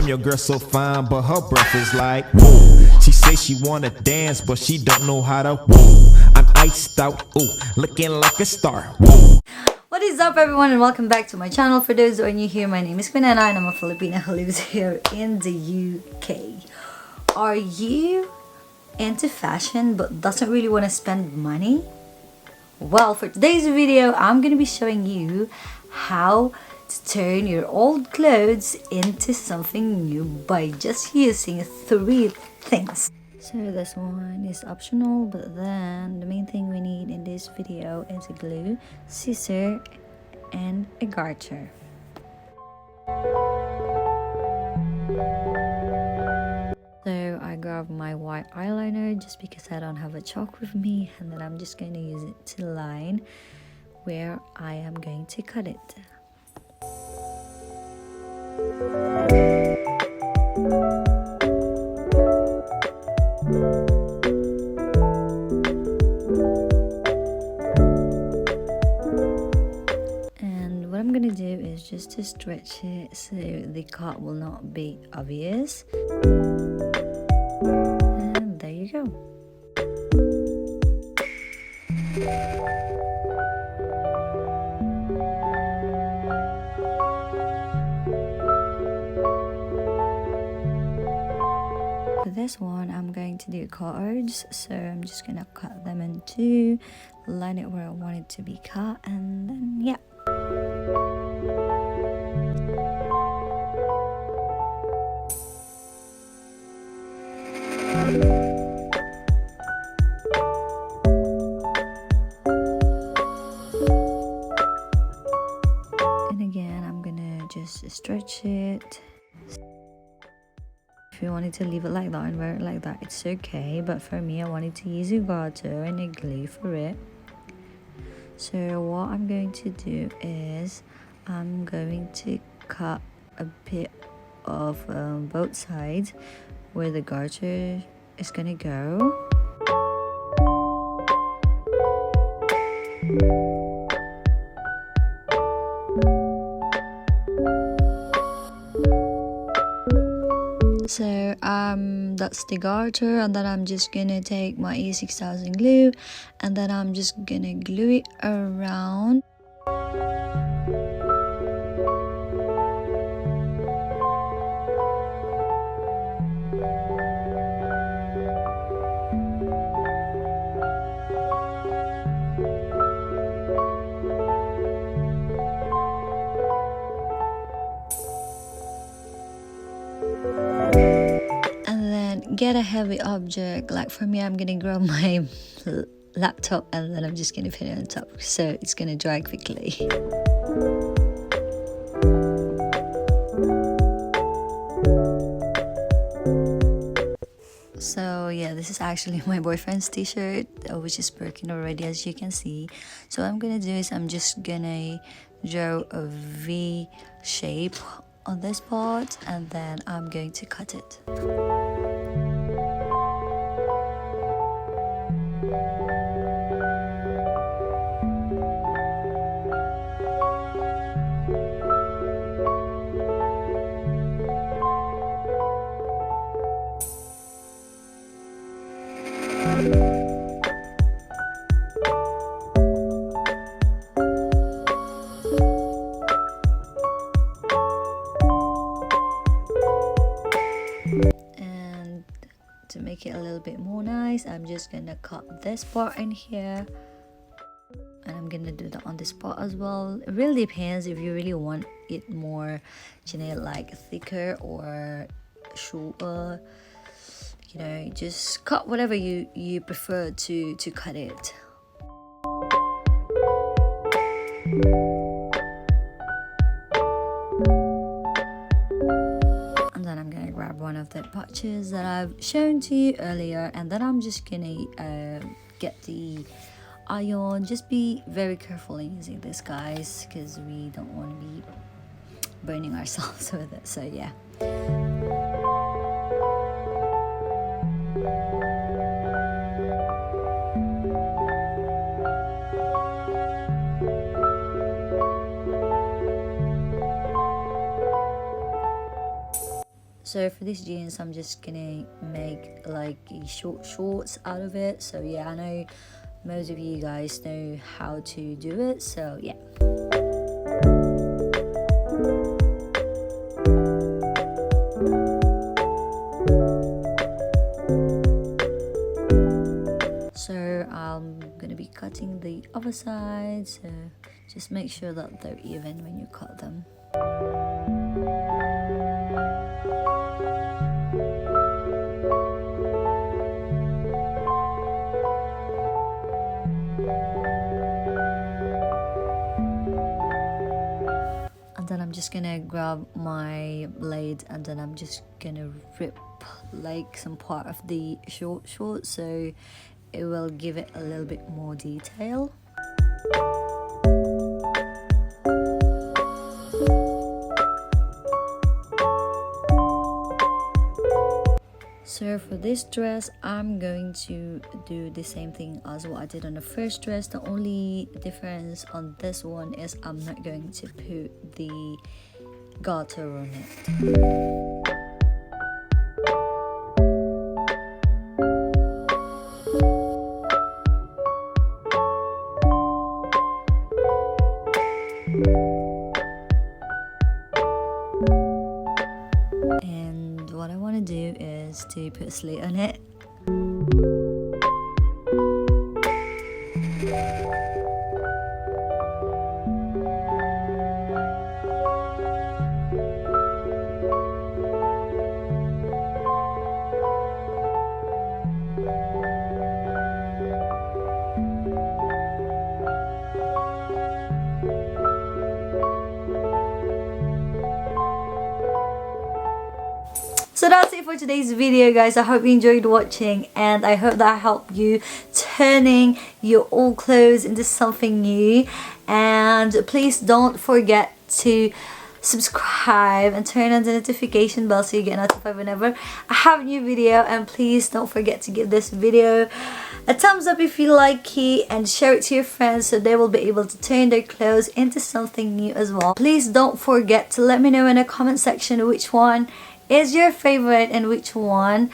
Damn, your girl so fine, but her breath is like whoa. She say she wanna dance, but she don't know how to whoa. I'm iced out, ooh, looking like a star, whoa. What is up, everyone, and welcome back to my channel. For those who are new here, my name is Quinana and I'm a Filipina who lives here in the UK. Are you into fashion but doesn't really want to spend money? Well, for today's video, I'm going to be showing you how to turn your old clothes into something new by just using 3 things. So this one is optional, but then the main thing we need in this video is a glue, scissor, and a garter. So I grabbed my white eyeliner just because I don't have a chalk with me, and then I'm just going to use it to line where I am going to cut it. And what I'm going to do is just to stretch it so the cut will not be obvious. And there you go. For this one, I'm going to do cards, so I'm just gonna cut them in 2, line it where I want it to be cut, and then yeah. And again, I'm gonna just stretch it. If you wanted to leave it like that and wear it like that, it's okay, but for me, I wanted to use a garter and a glue for it. So what I'm going to do is I'm going to cut a bit of both sides where the garter is gonna go. So that's the garter, and then I'm just gonna take my E6000 glue and then I'm just gonna glue it around. Get a heavy object, like for me, I'm gonna grab my laptop and then I'm just gonna put it on top so it's gonna dry quickly. So yeah, this is actually my boyfriend's t-shirt, which is broken already, as you can see. So what I'm gonna do is I'm just gonna draw a V shape on this part and then I'm going to cut it. And to make it a little bit more nice, I'm just gonna cut this part in here, and I'm gonna do that on this part as well. It really depends if you really want it more, you know, like thicker or shorter. You know, just cut whatever you prefer to cut it. And then I'm gonna grab one of the patches that I've shown to you earlier, and then I'm just gonna get the iron. Just be very careful in using this, guys, because we don't want to be burning ourselves with it. So yeah. So for these jeans, I'm just gonna make like a shorts out of it. So yeah, I know most of you guys know how to do it, so yeah. So I'm gonna be cutting the other side, so just make sure that they're even when you cut them. And then I'm just gonna grab my blade and then I'm just gonna rip like some part of the short so it will give it a little bit more detail. So for this dress, I'm going to do the same thing as what I did on the first dress. The only difference on this one is I'm not going to put the garter on it. And what I want to do is to put a slit on it. So that's it for today's video, guys. I hope you enjoyed watching and I hope that helped you turning your old clothes into something new. And please don't forget to subscribe and turn on the notification bell so you get notified whenever I have a new video. And please don't forget to give this video a thumbs up if you like it and share it to your friends so they will be able to turn their clothes into something new as well. Please don't forget to let me know in the comment section which one is your favorite and which one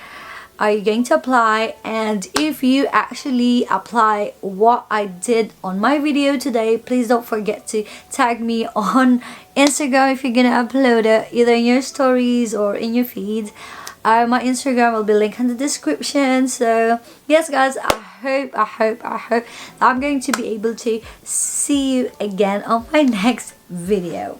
are you going to apply, and if you actually apply what I did on my video today, please don't forget to tag me on Instagram if you're gonna upload it either in your stories or in your feed. My Instagram will be linked in the description. So yes guys, I hope I'm going to be able to see you again on my next video.